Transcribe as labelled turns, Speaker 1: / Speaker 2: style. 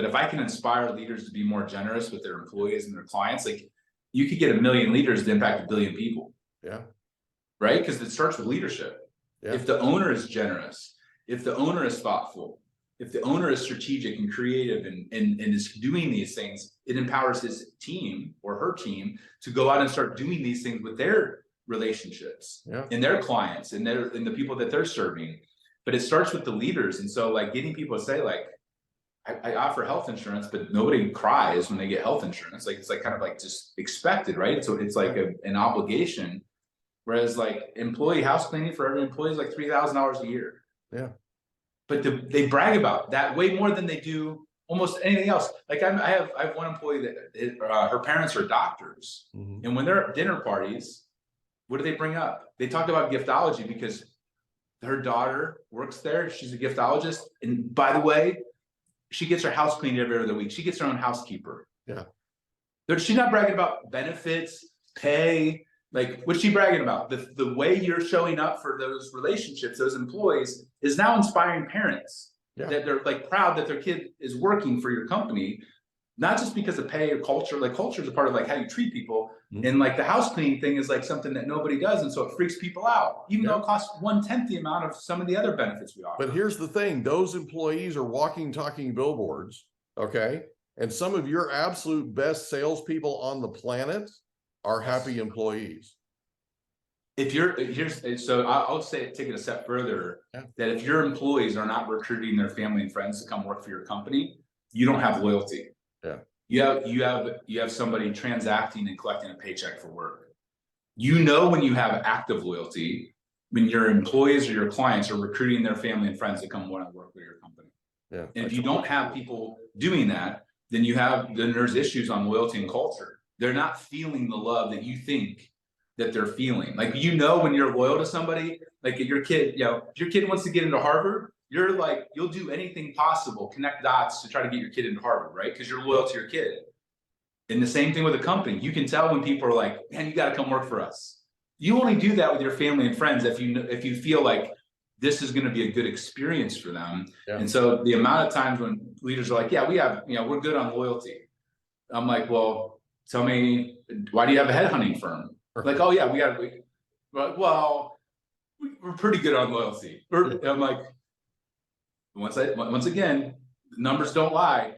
Speaker 1: But if I can inspire leaders to be more generous with their employees and their clients, like you could get 1 million leaders to impact 1 billion people.
Speaker 2: Yeah.
Speaker 1: Right? Because it starts with leadership.
Speaker 2: Yeah.
Speaker 1: If the owner is generous, if the owner is thoughtful, if the owner is strategic and creative and is doing these things, it empowers his team or her team to go out and start doing these things with their relationships and their clients and the people that they're serving. But it starts with the leaders. And so like getting people to say like, I offer health insurance, but nobody cries when they get health insurance. Like, it's like kind of like just expected, right? So it's like an obligation. Whereas like employee house cleaning for every employee is like $3,000 a year.
Speaker 2: Yeah.
Speaker 1: But they brag about that way more than they do almost anything else. Like I have one employee that her parents are doctors. And when they're at dinner parties, what do they bring up? They talk about giftology because her daughter works there. She's a giftologist. And by the way, she gets her house cleaned every other week. She gets her own housekeeper.
Speaker 2: Yeah.
Speaker 1: She's not bragging about benefits, pay. Like, what's she bragging about? The way you're showing up for those relationships, those employees, is now inspiring parents that they're like proud that their kid is working for your company, not just because of pay or culture. Like culture is a part of like how you treat people. And like the house cleaning thing is like something that nobody does. And so it freaks people out, even though it costs 1/10 the amount of some of the other benefits we offer.
Speaker 2: But here's the thing, those employees are walking, talking billboards. Okay. And some of your absolute best salespeople on the planet are happy employees.
Speaker 1: If you're so I'll say take it a step further, that if your employees are not recruiting their family and friends to come work for your company, you don't have loyalty.
Speaker 2: Yeah.
Speaker 1: You have somebody transacting and collecting a paycheck for work. You know when you have active loyalty, when your employees or your clients are recruiting their family and friends to come want to work with your company.
Speaker 2: Yeah.
Speaker 1: And if you don't have people doing that, then there's issues on loyalty and culture. They're not feeling the love that you think that they're feeling. Like, you know, when you're loyal to somebody, like your kid, you know, if your kid wants to get into Harvard, you're like, you'll do anything possible, connect dots to try to get your kid into Harvard, right? Because you're loyal to your kid. And the same thing with a company. You can tell when people are like, man, you got to come work for us. You only do that with your family and friends if you feel like this is going to be a good experience for them. And so the amount of times when leaders are like, yeah, we have, you know, we're good on loyalty. I'm like, well, tell me, why do you have a headhunting firm? Like, oh yeah, well, we're pretty good on loyalty. I'm like, once again, numbers don't lie.